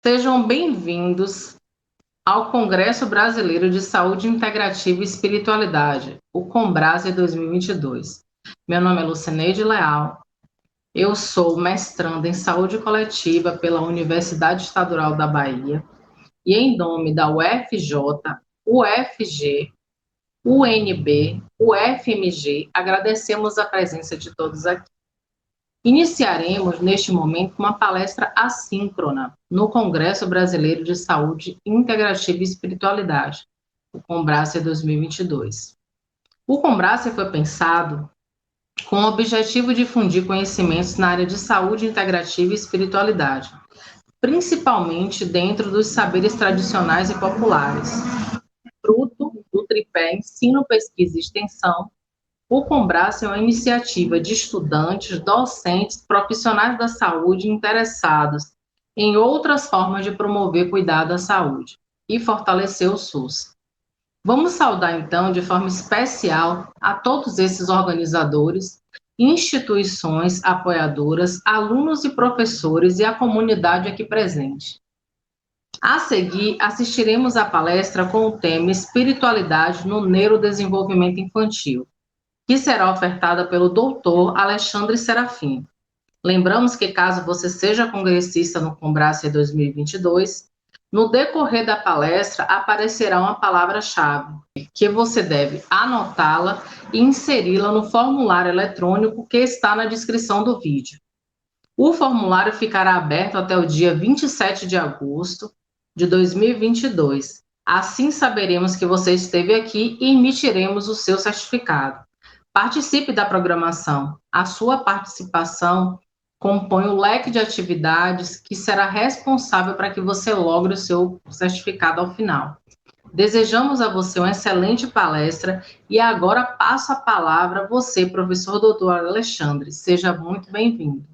Sejam bem-vindos ao Congresso Brasileiro de Saúde Integrativa e Espiritualidade, o Combrase 2022. Meu nome é Lucineide Leal, eu sou mestranda em Saúde Coletiva pela Universidade Estadual da Bahia e em nome da UFJ, UFG, UNB, UFMG, agradecemos a presença de todos aqui. Iniciaremos, neste momento, uma palestra assíncrona no Congresso Brasileiro de Saúde Integrativa e Espiritualidade, o Combrase 2022. O Combrase foi pensado com o objetivo de difundir conhecimentos na área de saúde integrativa e espiritualidade, principalmente dentro dos saberes tradicionais e populares. Fruto do tripé ensino, pesquisa e extensão, o Combrase é uma iniciativa de estudantes, docentes, profissionais da saúde interessados em outras formas de promover cuidado à saúde e fortalecer o SUS. Vamos saudar, então, de forma especial a todos esses organizadores, instituições apoiadoras, alunos e professores e a comunidade aqui presente. A seguir, assistiremos à palestra com o tema Espiritualidade no Neurodesenvolvimento Infantil, que será ofertada pelo Dr. Alexandre Serafim. Lembramos que, caso você seja congressista no Combrase 2022, no decorrer da palestra aparecerá uma palavra-chave, que você deve anotá-la e inseri-la no formulário eletrônico que está na descrição do vídeo. O formulário ficará aberto até o dia 27 de agosto de 2022. Assim saberemos que você esteve aqui e emitiremos o seu certificado. Participe da programação. A sua participação compõe o leque de atividades que será responsável para que você logre o seu certificado ao final. Desejamos a você uma excelente palestra e agora passo a palavra a você, professor Dr. Alexandre. Seja muito bem-vindo.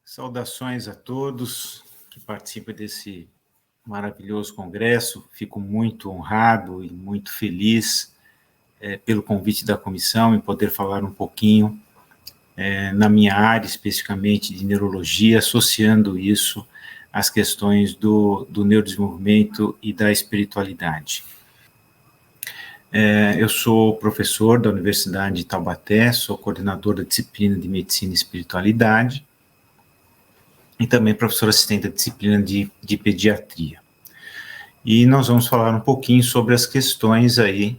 Saudações a todos que participam desse maravilhoso congresso. Fico muito honrado e muito feliz pelo convite da comissão, em poder falar um pouquinho na minha área, especificamente de neurologia, associando isso às questões do neurodesenvolvimento e da espiritualidade. Eu sou professor da Universidade de Taubaté, sou coordenador da disciplina de Medicina e Espiritualidade, e também professor assistente da disciplina de Pediatria. E nós vamos falar um pouquinho sobre as questões aí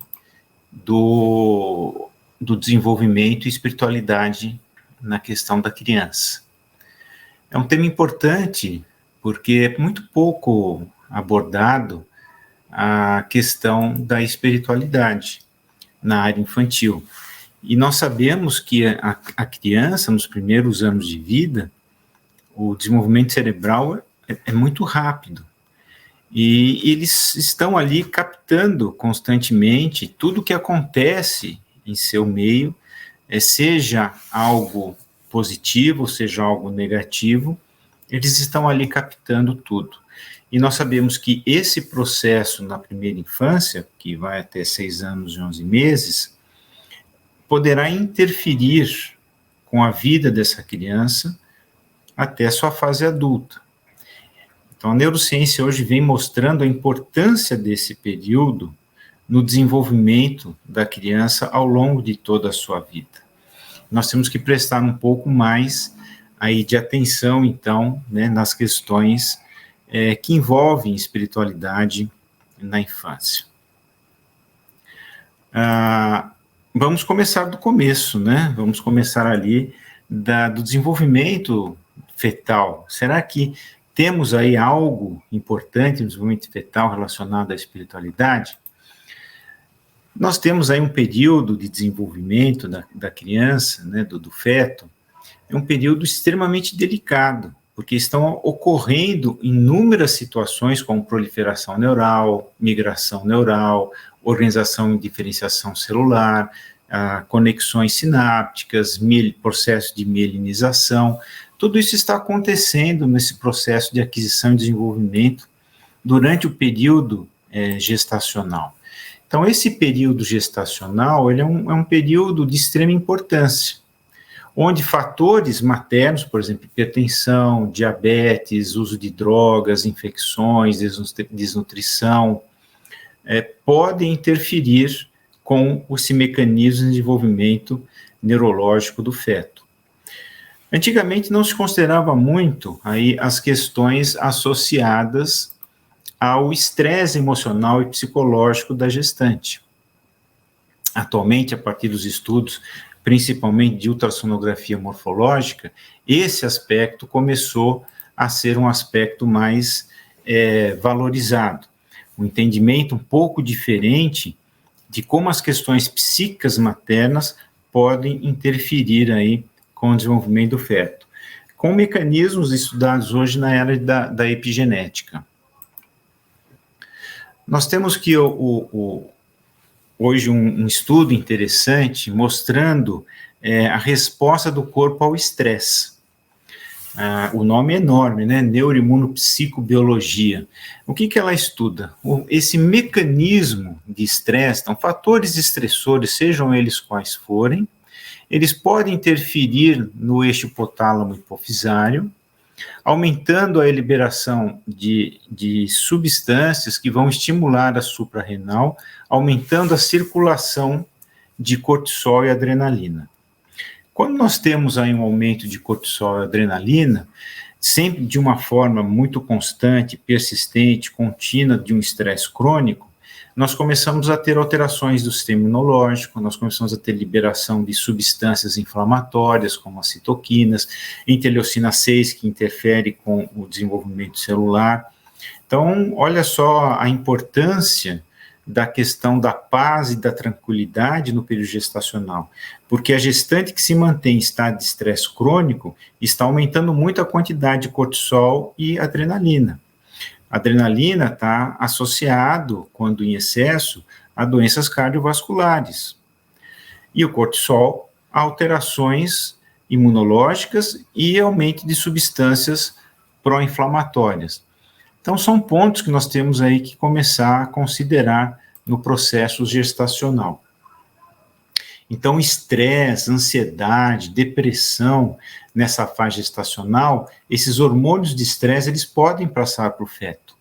do desenvolvimento e espiritualidade na questão da criança. É um tema importante porque é muito pouco abordado a questão da espiritualidade na área infantil. E nós sabemos que a criança, nos primeiros anos de vida, o desenvolvimento cerebral é muito rápido. E eles estão ali captando constantemente tudo o que acontece em seu meio, seja algo positivo, seja algo negativo, eles estão ali captando tudo. E nós sabemos que esse processo na primeira infância, que vai até 6 anos e 11 meses, poderá interferir com a vida dessa criança até a sua fase adulta. Então, a neurociência hoje vem mostrando a importância desse período no desenvolvimento da criança ao longo de toda a sua vida. Nós temos que prestar um pouco mais aí de atenção, então, nas questões que envolvem espiritualidade na infância. Vamos começar do começo, Vamos começar ali do desenvolvimento fetal. Será que temos aí algo importante no desenvolvimento fetal relacionado à espiritualidade? Nós temos aí um período de desenvolvimento da criança, do feto, é um período extremamente delicado, porque estão ocorrendo inúmeras situações como proliferação neural, migração neural, organização e diferenciação celular, conexões sinápticas, processo de mielinização. Tudo isso está acontecendo nesse processo de aquisição e desenvolvimento durante o período gestacional. Então, esse período gestacional, ele é um período de extrema importância, onde fatores maternos, por exemplo, hipertensão, diabetes, uso de drogas, infecções, desnutrição, podem interferir com esse mecanismo de desenvolvimento neurológico do feto. Antigamente não se considerava muito aí as questões associadas ao estresse emocional e psicológico da gestante. Atualmente, a partir dos estudos, principalmente de ultrassonografia morfológica, esse aspecto começou a ser um aspecto mais valorizado. Um entendimento um pouco diferente de como as questões psíquicas maternas podem interferir aí com o desenvolvimento do feto, com mecanismos estudados hoje na era da epigenética. Nós temos que hoje um estudo interessante mostrando a resposta do corpo ao estresse. O nome é enorme, né? Neuroimunopsicobiologia. O que ela estuda? Esse mecanismo de estresse, então, fatores estressores, sejam eles quais forem, eles podem interferir no eixo hipotálamo-hipofisário, aumentando a liberação de substâncias que vão estimular a suprarrenal, aumentando a circulação de cortisol e adrenalina. Quando nós temos aí um aumento de cortisol e adrenalina, sempre de uma forma muito constante, persistente, contínua de um estresse crônico, nós começamos a ter alterações do sistema imunológico, nós começamos a ter liberação de substâncias inflamatórias, como as citoquinas, interleucina 6, que interfere com o desenvolvimento celular. Então, olha só a importância da questão da paz e da tranquilidade no período gestacional, porque a gestante que se mantém em estado de estresse crônico está aumentando muito a quantidade de cortisol e adrenalina. A adrenalina está associado, quando em excesso, a doenças cardiovasculares. E o cortisol, a alterações imunológicas e aumento de substâncias pró-inflamatórias. Então, são pontos que nós temos aí que começar a considerar no processo gestacional. Então, estresse, ansiedade, depressão nessa fase gestacional, esses hormônios de estresse, eles podem passar para o feto.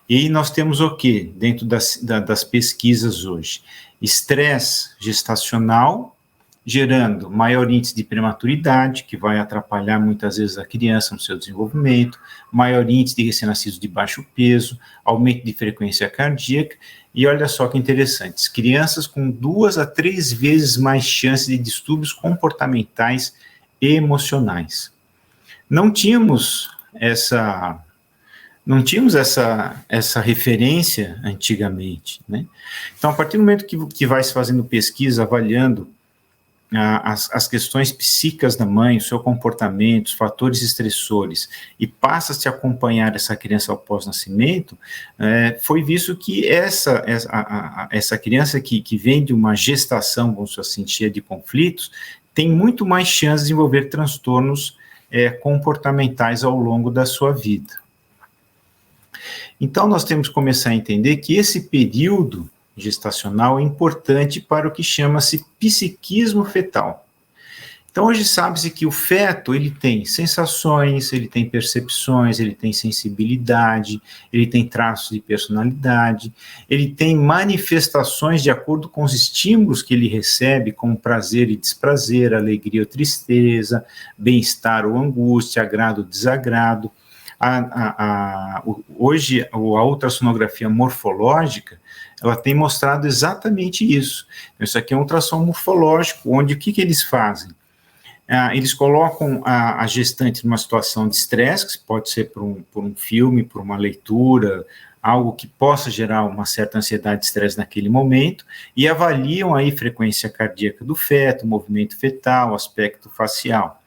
E aí nós temos o quê? Dentro das pesquisas hoje? Estresse gestacional, gerando maior índice de prematuridade, que vai atrapalhar muitas vezes a criança no seu desenvolvimento, maior índice de recém-nascidos de baixo peso, aumento de frequência cardíaca, e olha só que interessante, crianças com 2 a 3 vezes mais chance de distúrbios comportamentais e emocionais. Não tínhamos essa referência antigamente, né? Então, a partir do momento que vai se fazendo pesquisa, avaliando as questões psíquicas da mãe, o seu comportamento, os fatores estressores, e passa-se a acompanhar essa criança ao pós-nascimento, foi visto que essa criança que vem de uma gestação, vamos assim, cheia de conflitos, tem muito mais chance de desenvolver transtornos comportamentais ao longo da sua vida. Então, nós temos que começar a entender que esse período gestacional é importante para o que chama-se psiquismo fetal. Então, hoje sabe-se que o feto, ele tem sensações, ele tem percepções, ele tem sensibilidade, ele tem traços de personalidade, ele tem manifestações de acordo com os estímulos que ele recebe, como prazer e desprazer, alegria ou tristeza, bem-estar ou angústia, agrado ou desagrado. Hoje, a ultrassonografia morfológica, ela tem mostrado exatamente isso. Isso aqui é um ultrassom morfológico, onde o que eles fazem? Eles colocam a gestante numa situação de estresse, que pode ser por um filme, por uma leitura, algo que possa gerar uma certa ansiedade e estresse naquele momento, e avaliam aí frequência cardíaca do feto, movimento fetal, aspecto facial.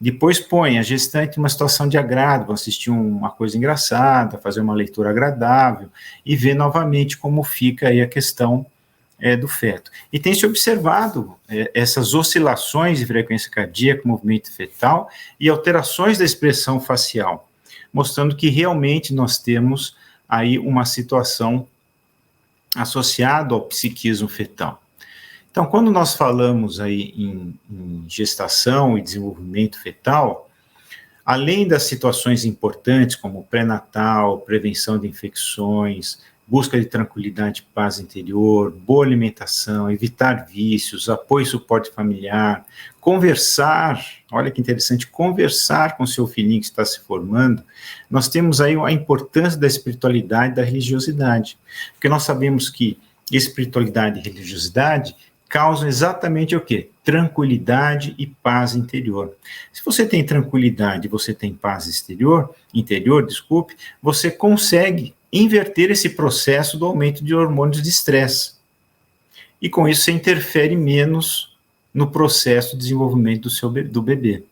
Depois põe a gestante em uma situação de agrado, vão assistir uma coisa engraçada, fazer uma leitura agradável e ver novamente como fica aí a questão do feto. E tem se observado essas oscilações de frequência cardíaca, movimento fetal e alterações da expressão facial, mostrando que realmente nós temos aí uma situação associado ao psiquismo fetal. Então, quando nós falamos aí em gestação e desenvolvimento fetal, além das situações importantes como pré-natal, prevenção de infecções, busca de tranquilidade e paz interior, boa alimentação, evitar vícios, apoio e suporte familiar, conversar, olha que interessante, conversar com seu filhinho que está se formando, nós temos aí a importância da espiritualidade e da religiosidade, porque nós sabemos que espiritualidade e religiosidade causam exatamente o quê? Tranquilidade e paz interior. Se você tem tranquilidade e você tem paz interior, você consegue inverter esse processo do aumento de hormônios de estresse. E com isso você interfere menos no processo de desenvolvimento do bebê.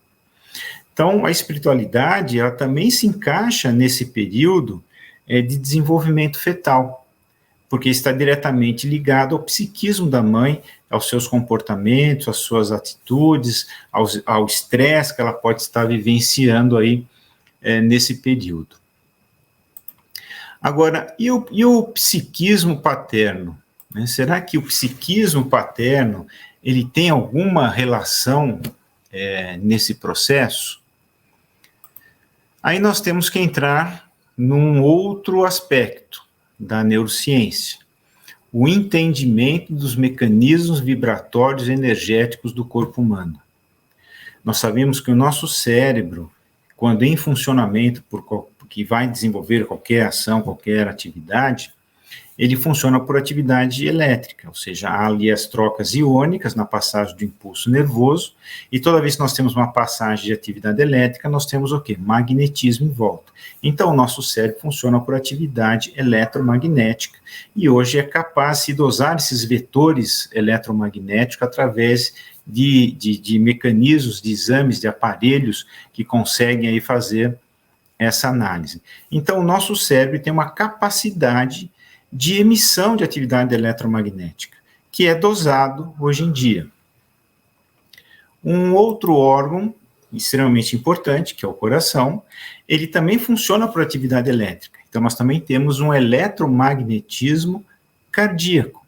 Então, a espiritualidade, ela também se encaixa nesse período de desenvolvimento fetal, porque está diretamente ligado ao psiquismo da mãe, aos seus comportamentos, às suas atitudes, ao estresse que ela pode estar vivenciando aí nesse período. Agora, e o psiquismo paterno? Né? Será que o psiquismo paterno ele tem alguma relação nesse processo? Aí nós temos que entrar num outro aspecto da neurociência, o entendimento dos mecanismos vibratórios energéticos do corpo humano. Nós sabemos que o nosso cérebro, quando em funcionamento, que vai desenvolver qualquer ação, qualquer atividade, ele funciona por atividade elétrica, ou seja, há ali as trocas iônicas na passagem do impulso nervoso, e toda vez que nós temos uma passagem de atividade elétrica, nós temos o quê? Magnetismo em volta. Então, o nosso cérebro funciona por atividade eletromagnética, e hoje é capaz de dosar esses vetores eletromagnéticos através de mecanismos, de exames, de aparelhos que conseguem aí fazer essa análise. Então, o nosso cérebro tem uma capacidade de emissão de atividade eletromagnética, que é dosado hoje em dia. Um outro órgão extremamente importante, que é o coração, ele também funciona por atividade elétrica. Então, nós também temos um eletromagnetismo cardíaco.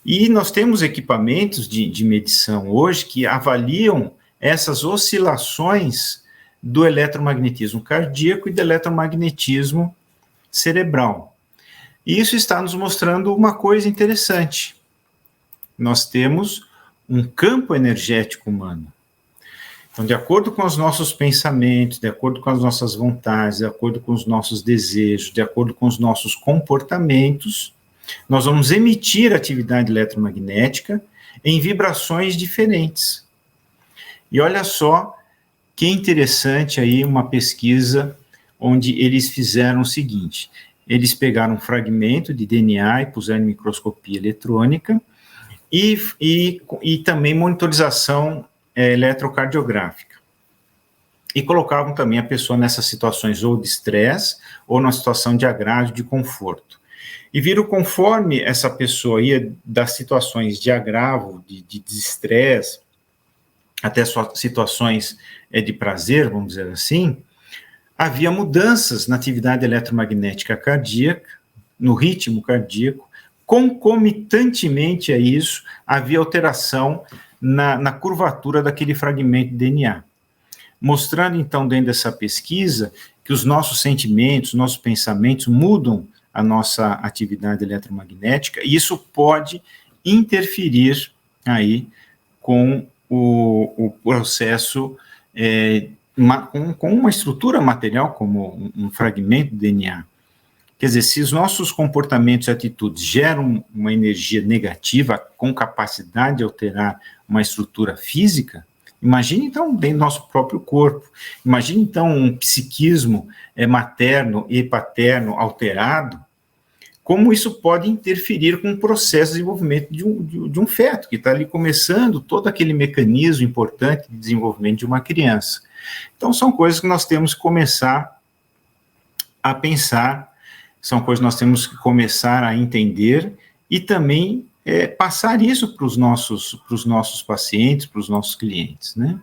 E nós temos equipamentos de medição hoje que avaliam essas oscilações do eletromagnetismo cardíaco e do eletromagnetismo cerebral. E isso está nos mostrando uma coisa interessante. Nós temos um campo energético humano. Então, de acordo com os nossos pensamentos, de acordo com as nossas vontades, de acordo com os nossos desejos, de acordo com os nossos comportamentos, nós vamos emitir atividade eletromagnética em vibrações diferentes. E olha só que interessante aí uma pesquisa onde eles fizeram o seguinte: eles pegaram um fragmento de DNA e puseram em microscopia eletrônica e também monitorização eletrocardiográfica. E colocavam também a pessoa nessas situações ou de estresse ou numa situação de agrado, de conforto. E viram conforme essa pessoa ia das situações de agravo, de estresse, até situações de prazer, vamos dizer assim, havia mudanças na atividade eletromagnética cardíaca, no ritmo cardíaco, concomitantemente a isso, havia alteração na curvatura daquele fragmento de DNA. Mostrando, então, dentro dessa pesquisa, que os nossos sentimentos, nossos pensamentos mudam a nossa atividade eletromagnética, e isso pode interferir aí com o processo com uma estrutura material, como um fragmento de DNA. Quer dizer, se os nossos comportamentos e atitudes geram uma energia negativa com capacidade de alterar uma estrutura física, imagine então dentro do nosso próprio corpo, imagine então um psiquismo materno e paterno alterado, como isso pode interferir com o processo de desenvolvimento de um feto, que está ali começando todo aquele mecanismo importante de desenvolvimento de uma criança. Então, são coisas que nós temos que começar a pensar, são coisas que nós temos que começar a entender e também passar isso para os nossos pacientes, para os nossos clientes, né?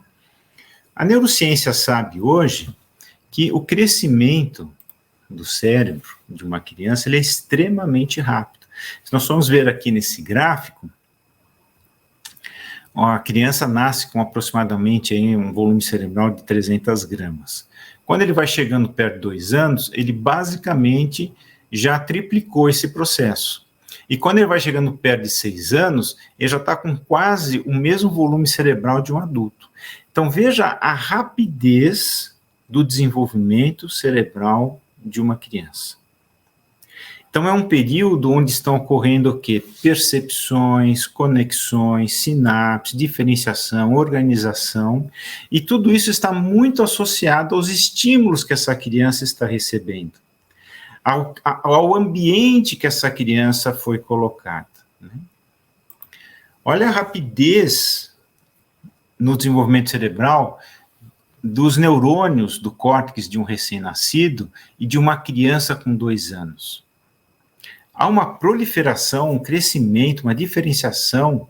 A neurociência sabe hoje que o crescimento do cérebro de uma criança ele é extremamente rápido. Se nós formos ver aqui nesse gráfico, a criança nasce com aproximadamente aí um volume cerebral de 300 gramas. Quando ele vai chegando perto de 2 anos, ele basicamente já triplicou esse processo. E quando ele vai chegando perto de 6 anos, ele já está com quase o mesmo volume cerebral de um adulto. Então veja a rapidez do desenvolvimento cerebral de uma criança. Então é um período onde estão ocorrendo o quê? Percepções, conexões, sinapses, diferenciação, organização, e tudo isso está muito associado aos estímulos que essa criança está recebendo, ao ambiente que essa criança foi colocada, né? Olha a rapidez no desenvolvimento cerebral dos neurônios do córtex de um recém-nascido e de uma criança com 2 anos. Há uma proliferação, um crescimento, uma diferenciação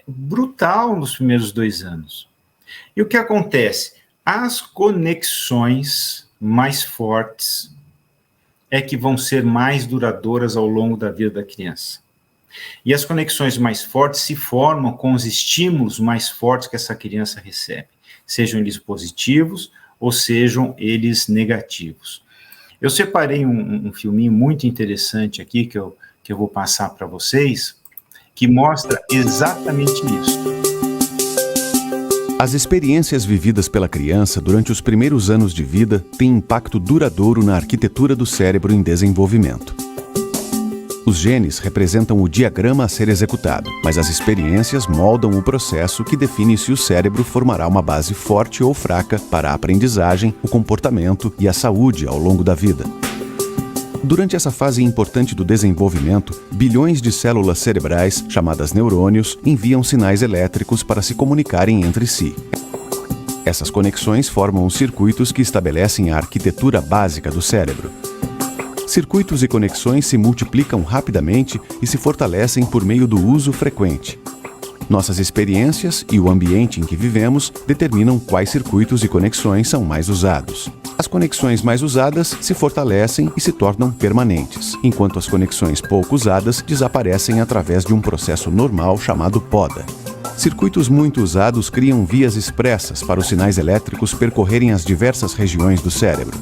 brutal nos primeiros 2 anos. E o que acontece? As conexões mais fortes é que vão ser mais duradouras ao longo da vida da criança. E as conexões mais fortes se formam com os estímulos mais fortes que essa criança recebe, sejam eles positivos ou sejam eles negativos. Eu separei um filminho muito interessante aqui, que eu vou passar para vocês, que mostra exatamente isso. As experiências vividas pela criança durante os primeiros anos de vida têm impacto duradouro na arquitetura do cérebro em desenvolvimento. Os genes representam o diagrama a ser executado, mas as experiências moldam o processo que define se o cérebro formará uma base forte ou fraca para a aprendizagem, o comportamento e a saúde ao longo da vida. Durante essa fase importante do desenvolvimento, bilhões de células cerebrais, chamadas neurônios, enviam sinais elétricos para se comunicarem entre si. Essas conexões formam os circuitos que estabelecem a arquitetura básica do cérebro. Circuitos e conexões se multiplicam rapidamente e se fortalecem por meio do uso frequente. Nossas experiências e o ambiente em que vivemos determinam quais circuitos e conexões são mais usados. As conexões mais usadas se fortalecem e se tornam permanentes, enquanto as conexões pouco usadas desaparecem através de um processo normal chamado poda. Circuitos muito usados criam vias expressas para os sinais elétricos percorrerem as diversas regiões do cérebro.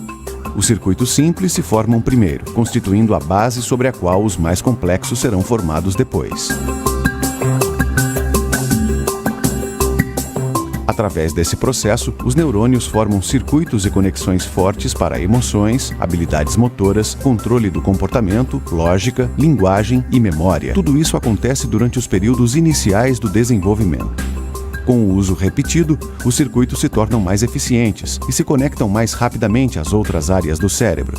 Os circuitos simples se formam primeiro, constituindo a base sobre a qual os mais complexos serão formados depois. Através desse processo, os neurônios formam circuitos e conexões fortes para emoções, habilidades motoras, controle do comportamento, lógica, linguagem e memória. Tudo isso acontece durante os períodos iniciais do desenvolvimento. Com o uso repetido, os circuitos se tornam mais eficientes e se conectam mais rapidamente às outras áreas do cérebro.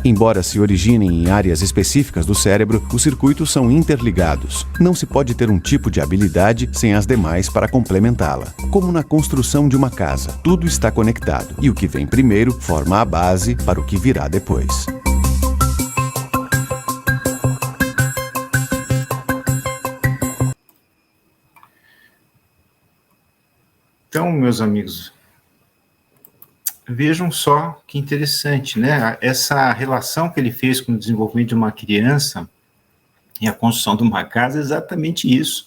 Embora se originem em áreas específicas do cérebro, os circuitos são interligados. Não se pode ter um tipo de habilidade sem as demais para complementá-la. Como na construção de uma casa, tudo está conectado, e o que vem primeiro forma a base para o que virá depois. Então, meus amigos, vejam só que interessante, né? Essa relação que ele fez com o desenvolvimento de uma criança e a construção de uma casa é exatamente isso.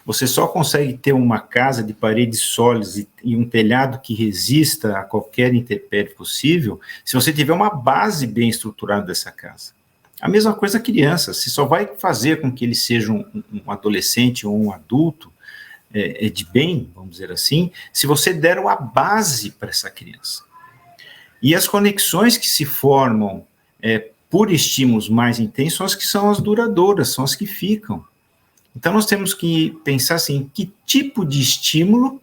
Você só consegue ter uma casa de paredes sólidas e um telhado que resista a qualquer intempérie possível se você tiver uma base bem estruturada dessa casa. A mesma coisa a criança, você só vai fazer com que ele seja um adolescente ou um adulto de bem, vamos dizer assim, se você der uma base para essa criança. E as conexões que se formam por estímulos mais intensos são as duradouras, são as que ficam. Então nós temos que pensar assim, que tipo de estímulo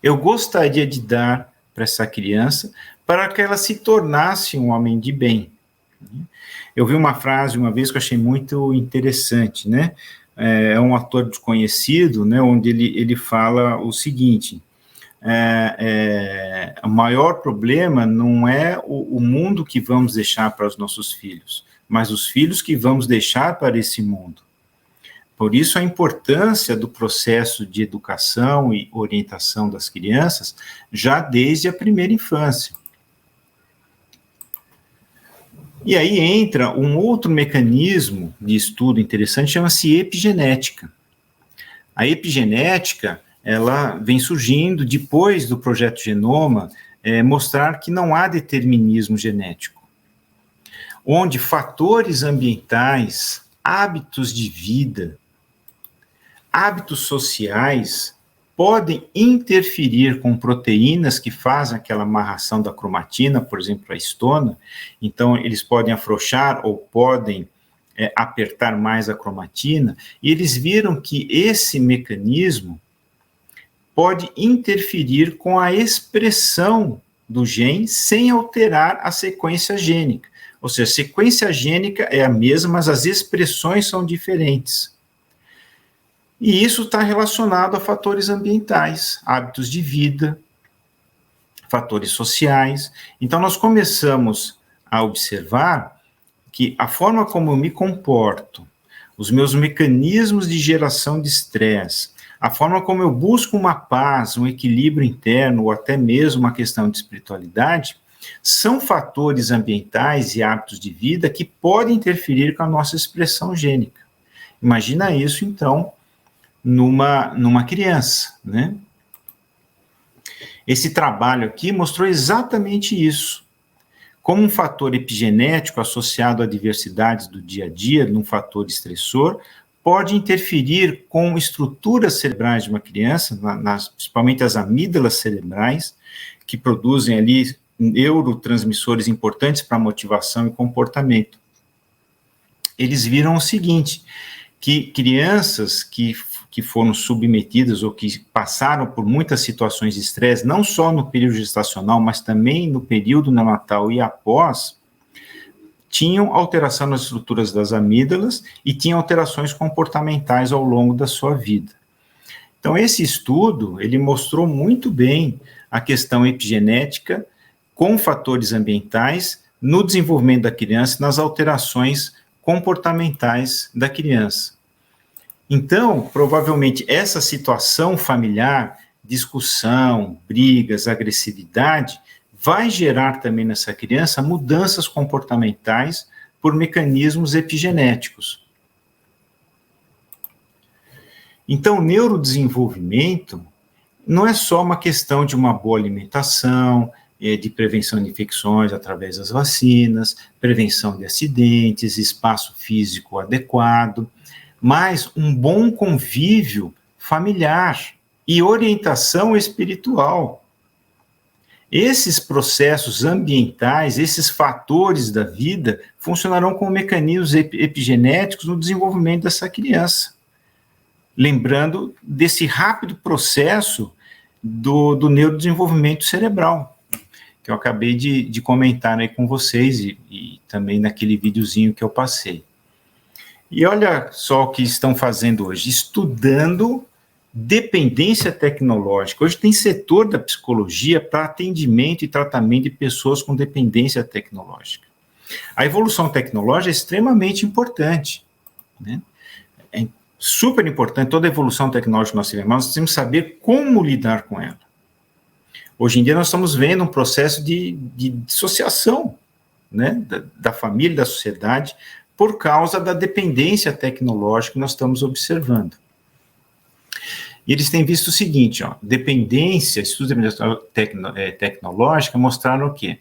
eu gostaria de dar para essa criança para que ela se tornasse um homem de bem. Eu vi uma frase uma vez que eu achei muito interessante, né? É um ator desconhecido, né, onde ele fala o seguinte, o maior problema não é o mundo que vamos deixar para os nossos filhos, mas os filhos que vamos deixar para esse mundo. Por isso a importância do processo de educação e orientação das crianças já desde a primeira infância. E aí entra um outro mecanismo de estudo interessante, chama-se epigenética. A epigenética, ela vem surgindo depois do Projeto Genoma, mostrar que não há determinismo genético, onde fatores ambientais, hábitos de vida, hábitos sociais podem interferir com proteínas que fazem aquela amarração da cromatina, por exemplo, a histona. Então, eles podem afrouxar ou podem apertar mais a cromatina, e eles viram que esse mecanismo pode interferir com a expressão do gene sem alterar a sequência gênica. Ou seja, a sequência gênica é a mesma, mas as expressões são diferentes. E isso está relacionado a fatores ambientais, hábitos de vida, fatores sociais. Então, nós começamos a observar que a forma como eu me comporto, os meus mecanismos de geração de estresse, a forma como eu busco uma paz, um equilíbrio interno, ou até mesmo uma questão de espiritualidade, são fatores ambientais e hábitos de vida que podem interferir com a nossa expressão gênica. Imagina isso, então, numa criança, né? Esse trabalho aqui mostrou exatamente isso. Como um fator epigenético associado a diversidades do dia a dia, num fator estressor, pode interferir com estruturas cerebrais de uma criança, principalmente as amígdalas cerebrais, que produzem ali neurotransmissores importantes para motivação e comportamento. Eles viram o seguinte, que crianças que foram submetidas ou que passaram por muitas situações de estresse, não só no período gestacional, mas também no período neonatal e após, tinham alteração nas estruturas das amígdalas e tinham alterações comportamentais ao longo da sua vida. Então, esse estudo, ele mostrou muito bem a questão epigenética com fatores ambientais no desenvolvimento da criança, nas alterações comportamentais da criança. Então, provavelmente, essa situação familiar, discussão, brigas, agressividade, vai gerar também nessa criança mudanças comportamentais por mecanismos epigenéticos. Então, o neurodesenvolvimento não é só uma questão de uma boa alimentação, de prevenção de infecções através das vacinas, prevenção de acidentes, espaço físico adequado, mas um bom convívio familiar e orientação espiritual. Esses processos ambientais, esses fatores da vida, funcionarão como mecanismos epigenéticos no desenvolvimento dessa criança. Lembrando desse rápido processo do neurodesenvolvimento cerebral, que eu acabei de comentar aí com vocês e também naquele videozinho que eu passei. E olha só o que estão fazendo hoje, estudando dependência tecnológica. Hoje tem setor da psicologia para atendimento e tratamento de pessoas com dependência tecnológica. A evolução tecnológica é extremamente importante, né? É super importante, toda a evolução tecnológica que nós tivemos, nós temos que saber como lidar com ela. Hoje em dia nós estamos vendo um processo de dissociação, né, da família, da sociedade, por causa da dependência tecnológica que nós estamos observando. E eles têm visto o seguinte, dependência, estudos de dependência tecnológica mostraram o quê?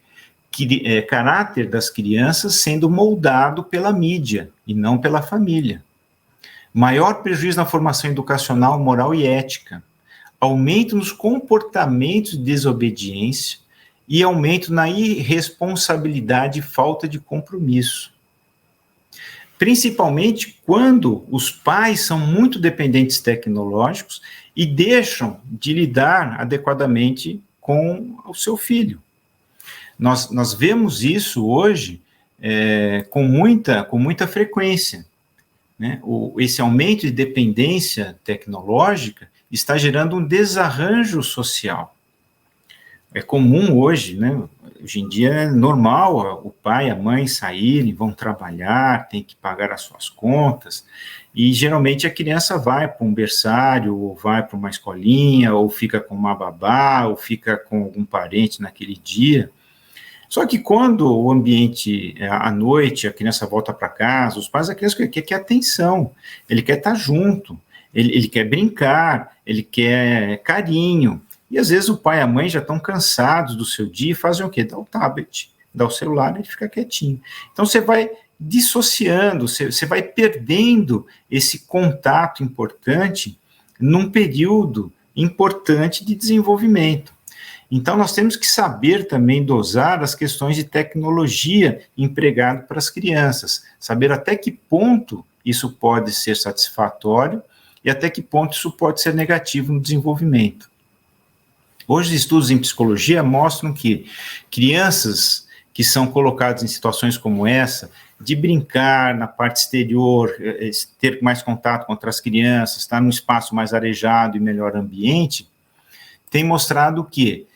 Que caráter das crianças sendo moldado pela mídia e não pela família. Maior prejuízo na formação educacional, moral e ética. Aumento nos comportamentos de desobediência e aumento na irresponsabilidade e falta de compromisso. Principalmente quando os pais são muito dependentes tecnológicos e deixam de lidar adequadamente com o seu filho. Nós vemos isso hoje com muita frequência, né? Esse aumento de dependência tecnológica está gerando um desarranjo social. É comum hoje, né? Hoje em dia é normal o pai e a mãe saírem, vão trabalhar, tem que pagar as suas contas, e geralmente a criança vai para um berçário, ou vai para uma escolinha, ou fica com uma babá, ou fica com algum parente naquele dia. Só que quando o ambiente, à noite, a criança volta para casa, os pais, a criança quer atenção, ele quer estar junto, ele quer brincar, ele quer carinho. E às vezes o pai e a mãe já estão cansados do seu dia e fazem o quê? Dá o tablet, dá o celular e ele fica quietinho. Então você vai dissociando, você vai perdendo esse contato importante num período importante de desenvolvimento. Então, nós temos que saber também dosar as questões de tecnologia empregado para as crianças, saber até que ponto isso pode ser satisfatório e até que ponto isso pode ser negativo no desenvolvimento. Hoje, estudos em psicologia mostram que crianças que são colocadas em situações como essa, de brincar na parte exterior, ter mais contato com outras crianças, estar num espaço mais arejado e melhor ambiente, tem mostrado que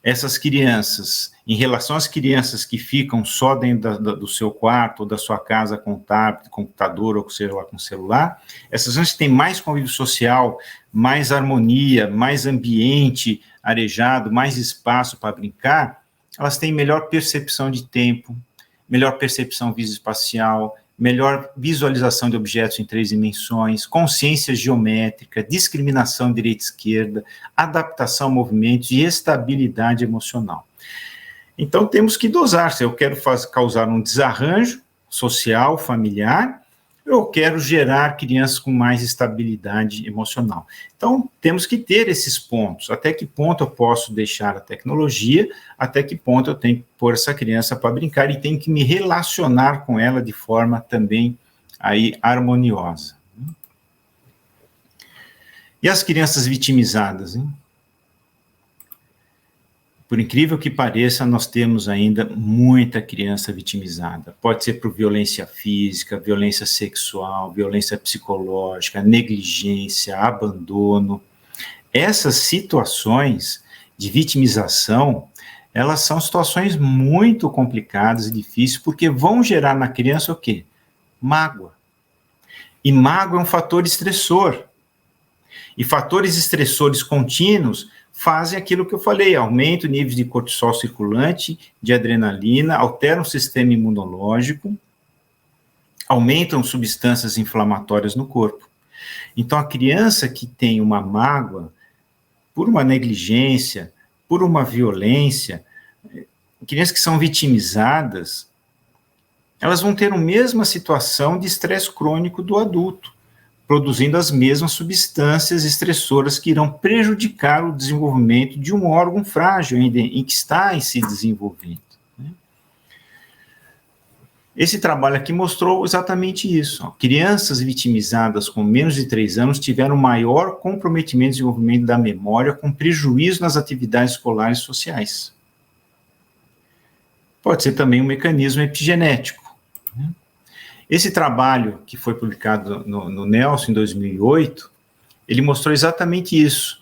essas crianças, em relação às crianças que ficam só dentro do seu quarto ou da sua casa com tablet, computador ou seja lá com celular, essas crianças têm mais convívio social, mais harmonia, mais ambiente arejado, mais espaço para brincar, elas têm melhor percepção de tempo, melhor percepção visoespacial, melhor visualização de objetos em 3 dimensões, consciência geométrica, discriminação direita-esquerda, adaptação a movimentos e estabilidade emocional. Então, temos que dosar se eu quero causar um desarranjo social, familiar, eu quero gerar crianças com mais estabilidade emocional. Então, temos que ter esses pontos. Até que ponto eu posso deixar a tecnologia, até que ponto eu tenho que pôr essa criança para brincar e tenho que me relacionar com ela de forma também aí harmoniosa. E as crianças vitimizadas, hein? Por incrível que pareça, nós temos ainda muita criança vitimizada. Pode ser por violência física, violência sexual, violência psicológica, negligência, abandono. Essas situações de vitimização, elas são situações muito complicadas e difíceis, porque vão gerar na criança o quê? Mágoa. E mágoa é um fator estressor. E fatores estressores contínuos fazem aquilo que eu falei, aumenta o nível de cortisol circulante, de adrenalina, alteram o sistema imunológico, aumentam substâncias inflamatórias no corpo. Então, a criança que tem uma mágoa, por uma negligência, por uma violência, crianças que são vitimizadas, elas vão ter a mesma situação de estresse crônico do adulto, produzindo as mesmas substâncias estressoras que irão prejudicar o desenvolvimento de um órgão frágil ainda em que está em se desenvolvendo. Esse trabalho aqui mostrou exatamente isso. Crianças vitimizadas com menos de 3 anos tiveram maior comprometimento de desenvolvimento da memória, com prejuízo nas atividades escolares e sociais. Pode ser também um mecanismo epigenético. Esse trabalho, que foi publicado no Nelson em 2008, ele mostrou exatamente isso.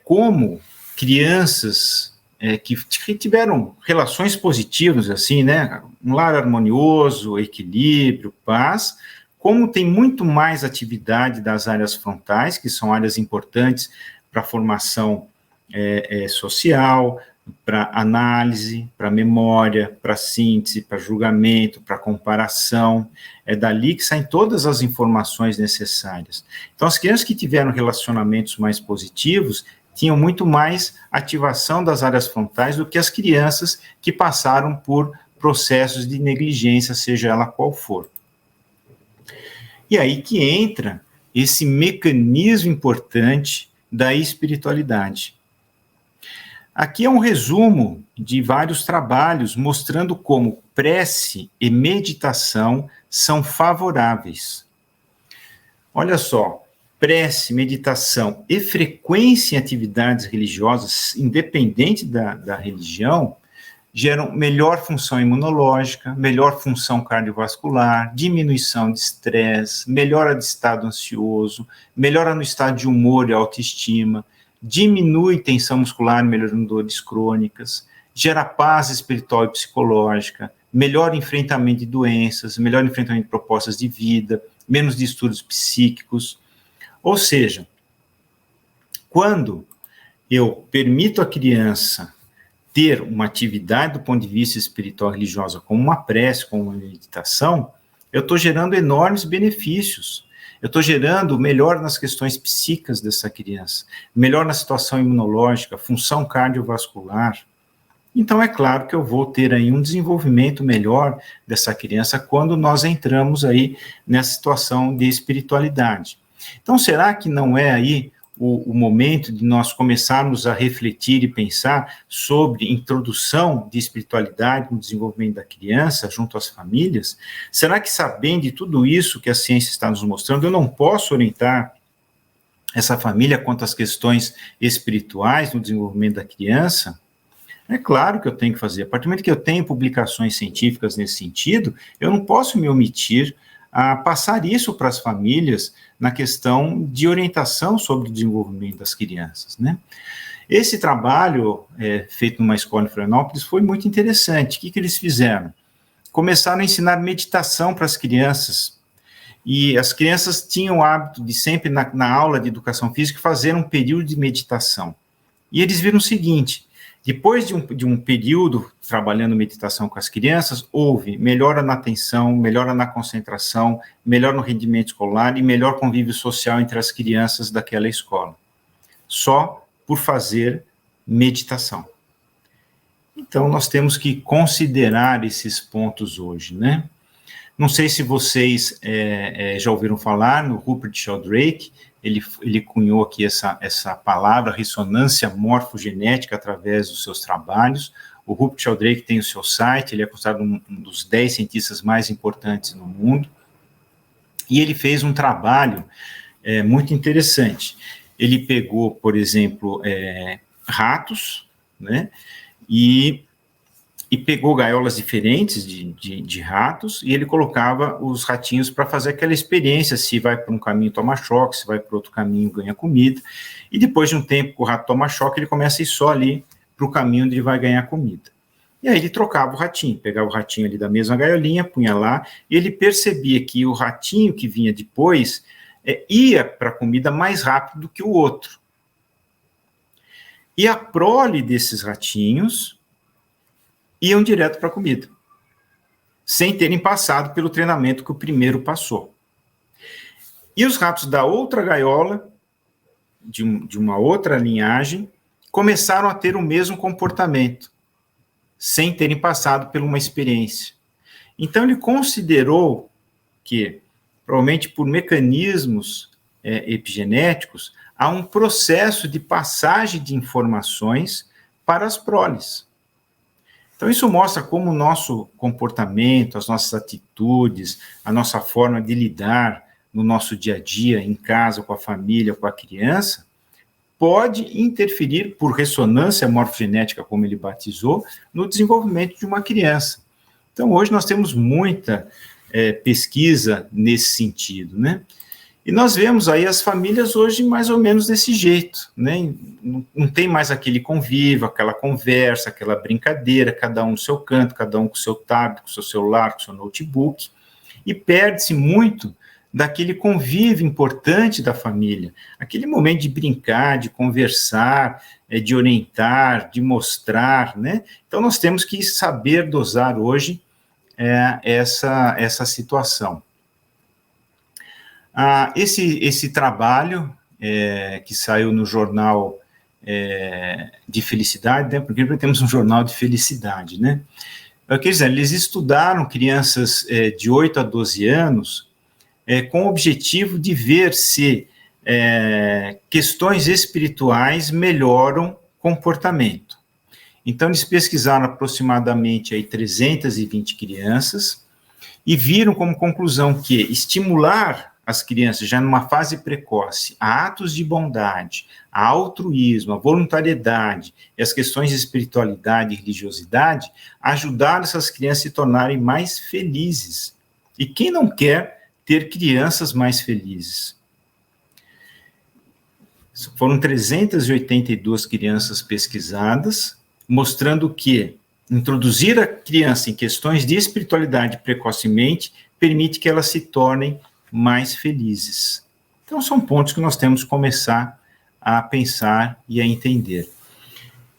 Como crianças que tiveram relações positivas, assim, né, um lar harmonioso, equilíbrio, paz, como tem muito mais atividade das áreas frontais, que são áreas importantes para a formação social, para análise, para memória, para síntese, para julgamento, para comparação. É dali que saem todas as informações necessárias. Então, as crianças que tiveram relacionamentos mais positivos tinham muito mais ativação das áreas frontais do que as crianças que passaram por processos de negligência, seja ela qual for. E aí que entra esse mecanismo importante da espiritualidade. Aqui é um resumo de vários trabalhos mostrando como prece e meditação são favoráveis. Olha só, prece, meditação e frequência em atividades religiosas, independente da religião, geram melhor função imunológica, melhor função cardiovascular, diminuição de estresse, melhora de estado ansioso, melhora no estado de humor e autoestima, diminui tensão muscular, melhorando dores crônicas, gera paz espiritual e psicológica, melhor enfrentamento de doenças, melhor enfrentamento de propostas de vida, menos distúrbios psíquicos. Ou seja, quando eu permito à criança ter uma atividade do ponto de vista espiritual religiosa, como uma prece, como uma meditação, eu estou gerando enormes benefícios. Eu estou gerando melhor nas questões psíquicas dessa criança, melhor na situação imunológica, função cardiovascular. Então, é claro que eu vou ter aí um desenvolvimento melhor dessa criança quando nós entramos aí nessa situação de espiritualidade. Então, será que não é aí o momento de nós começarmos a refletir e pensar sobre introdução de espiritualidade no desenvolvimento da criança junto às famílias? Será que, sabendo de tudo isso que a ciência está nos mostrando, eu não posso orientar essa família quanto às questões espirituais no desenvolvimento da criança? É claro que eu tenho que fazer. A partir do momento que eu tenho publicações científicas nesse sentido, eu não posso me omitir a passar isso para as famílias na questão de orientação sobre o desenvolvimento das crianças, né? Esse trabalho feito numa escola em Florianópolis foi muito interessante. O que eles fizeram? Começaram a ensinar meditação para as crianças, e as crianças tinham o hábito de sempre, na aula de educação física, fazer um período de meditação. E eles viram o seguinte: depois de um período trabalhando meditação com as crianças, houve melhora na atenção, melhora na concentração, melhora no rendimento escolar e melhor convívio social entre as crianças daquela escola. Só por fazer meditação. Então, nós temos que considerar esses pontos hoje, né? Não sei se vocês já ouviram falar no Rupert Sheldrake. Ele cunhou aqui essa palavra, ressonância morfogenética, através dos seus trabalhos. O Rupert Sheldrake tem o seu site, ele é considerado um dos 10 cientistas mais importantes no mundo, e ele fez um trabalho muito interessante. Ele pegou, por exemplo, ratos, né, e pegou gaiolas diferentes de ratos, e ele colocava os ratinhos para fazer aquela experiência, se vai para um caminho toma choque, se vai para outro caminho ganha comida, e depois de um tempo que o rato toma choque, ele começa a ir só ali para o caminho onde ele vai ganhar comida. E aí ele trocava o ratinho, pegava o ratinho ali da mesma gaiolinha, punha lá, e ele percebia que o ratinho que vinha depois ia para a comida mais rápido do que o outro. E a prole desses ratinhos iam direto para a comida, sem terem passado pelo treinamento que o primeiro passou. E os ratos da outra gaiola, de uma outra linhagem, começaram a ter o mesmo comportamento, sem terem passado por uma experiência. Então, ele considerou que, provavelmente por mecanismos epigenéticos, há um processo de passagem de informações para as proles. Então, isso mostra como o nosso comportamento, as nossas atitudes, a nossa forma de lidar no nosso dia a dia, em casa, com a família, com a criança, pode interferir, por ressonância morfogenética, como ele batizou, no desenvolvimento de uma criança. Então, hoje nós temos muita pesquisa nesse sentido, né? E nós vemos aí as famílias hoje mais ou menos desse jeito, né? Não tem mais aquele convívio, aquela conversa, aquela brincadeira, cada um no seu canto, cada um com o seu tablet, com o seu celular, com o seu notebook, e perde-se muito daquele convívio importante da família, aquele momento de brincar, de conversar, de orientar, de mostrar, né? Então, nós temos que saber dosar hoje essa situação. Esse trabalho que saiu no jornal de felicidade, né, porque temos um jornal de felicidade, né? Quer dizer, eles estudaram crianças de 8 a 12 anos com o objetivo de ver se questões espirituais melhoram comportamento. Então, eles pesquisaram aproximadamente aí 320 crianças e viram como conclusão que estimular as crianças, já numa fase precoce, a atos de bondade, a altruísmo, a voluntariedade e as questões de espiritualidade e religiosidade, ajudaram essas crianças a se tornarem mais felizes. E quem não quer ter crianças mais felizes? Foram 382 crianças pesquisadas, mostrando que introduzir a criança em questões de espiritualidade precocemente permite que elas se tornem mais felizes. Então, são pontos que nós temos que começar a pensar e a entender.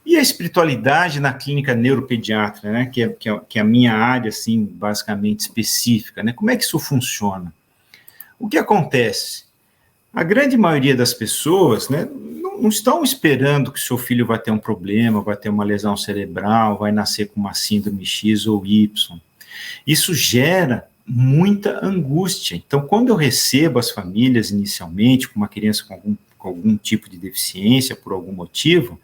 E a espiritualidade na clínica neuropediatra, né, que é a minha área, assim, basicamente específica, né, como é que isso funciona? O que acontece? A grande maioria das pessoas, né, não estão esperando que seu filho vai ter um problema, vai ter uma lesão cerebral, vai nascer com uma síndrome X ou Y. Isso gera muita angústia. Então, quando eu recebo as famílias inicialmente com uma criança com algum tipo de deficiência, por algum motivo,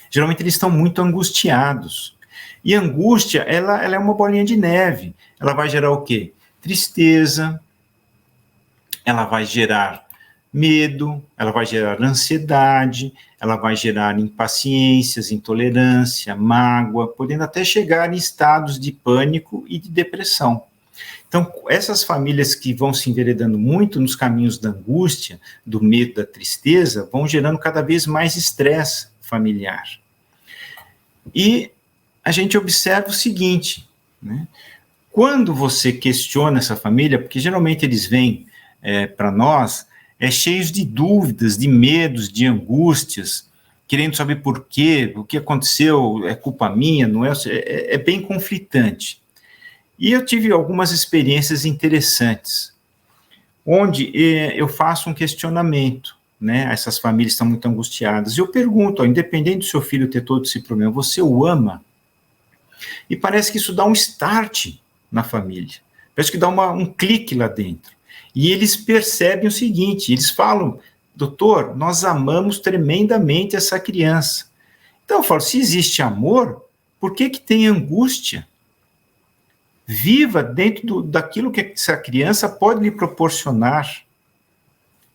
geralmente eles estão muito angustiados. E a angústia, ela é uma bolinha de neve. Ela vai gerar o quê? Tristeza, ela vai gerar medo, ela vai gerar ansiedade, ela vai gerar impaciências, intolerância, mágoa, podendo até chegar em estados de pânico e de depressão. Então, essas famílias que vão se enveredando muito nos caminhos da angústia, do medo, da tristeza, vão gerando cada vez mais estresse familiar. E a gente observa o seguinte, né? Quando você questiona essa família, porque geralmente eles vêm para nós cheios de dúvidas, de medos, de angústias, querendo saber por quê, o que aconteceu, é culpa minha, não é? É bem conflitante. E eu tive algumas experiências interessantes, onde eu faço um questionamento, né? Essas famílias estão muito angustiadas, e eu pergunto, independente do seu filho ter todo esse problema, você o ama? E parece que isso dá um start na família, parece que dá um clique lá dentro. E eles percebem o seguinte, eles falam, doutor, nós amamos tremendamente essa criança. Então eu falo, se existe amor, por que tem angústia? Viva dentro daquilo que essa criança pode lhe proporcionar.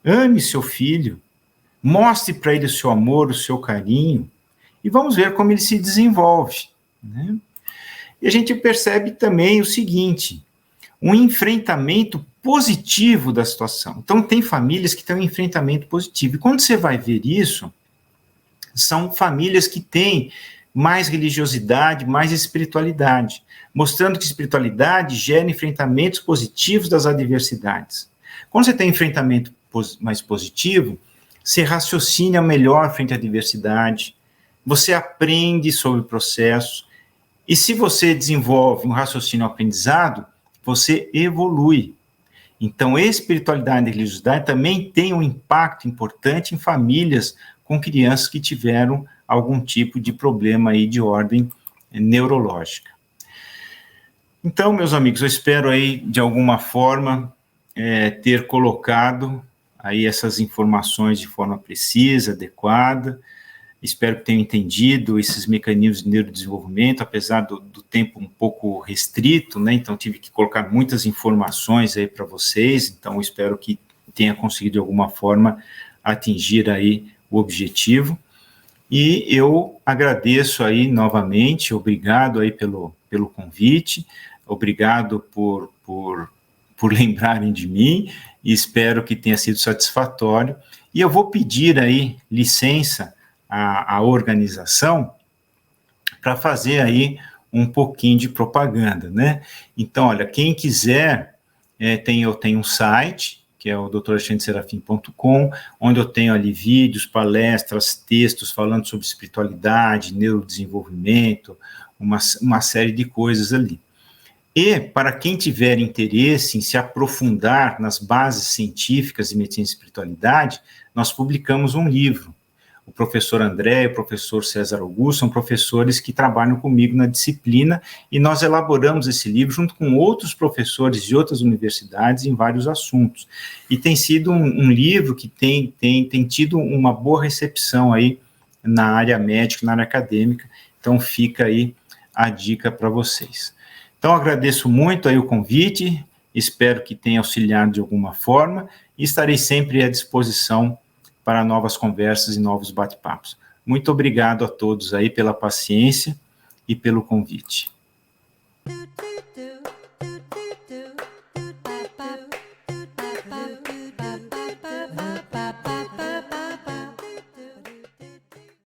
Ame seu filho, mostre para ele o seu amor, o seu carinho, e vamos ver como ele se desenvolve, né? E a gente percebe também o seguinte, um enfrentamento positivo da situação. Então, tem famílias que têm um enfrentamento positivo. E quando você vai ver isso, são famílias que têm mais religiosidade, mais espiritualidade, mostrando que espiritualidade gera enfrentamentos positivos das adversidades. Quando você tem enfrentamento mais positivo, você raciocina melhor frente à adversidade, você aprende sobre o processo, e se você desenvolve um raciocínio aprendizado, você evolui. Então, espiritualidade e religiosidade também tem um impacto importante em famílias com crianças que tiveram algum tipo de problema aí de ordem neurológica. Então, meus amigos, eu espero aí, de alguma forma, ter colocado aí essas informações de forma precisa, adequada. Espero que tenham entendido esses mecanismos de neurodesenvolvimento, apesar do tempo um pouco restrito, né? Então tive que colocar muitas informações aí para vocês, então espero que tenha conseguido de alguma forma atingir aí o objetivo. E eu agradeço aí novamente, obrigado aí pelo convite, obrigado por lembrarem de mim, e espero que tenha sido satisfatório. E eu vou pedir aí licença à organização para fazer aí um pouquinho de propaganda, né? Então, olha, quem quiser, eu tenho um site, que é o dralexandreserafim.com, onde eu tenho ali vídeos, palestras, textos falando sobre espiritualidade, neurodesenvolvimento, uma série de coisas ali. E, para quem tiver interesse em se aprofundar nas bases científicas de medicina e espiritualidade, nós publicamos um livro. O professor André e o professor César Augusto são professores que trabalham comigo na disciplina, e nós elaboramos esse livro junto com outros professores de outras universidades em vários assuntos. E tem sido um livro que tem tido uma boa recepção aí na área médica, na área acadêmica, então fica aí a dica para vocês. Então, agradeço muito aí o convite, espero que tenha auxiliado de alguma forma, e estarei sempre à disposição para novas conversas e novos bate-papos. Muito obrigado a todos aí pela paciência e pelo convite.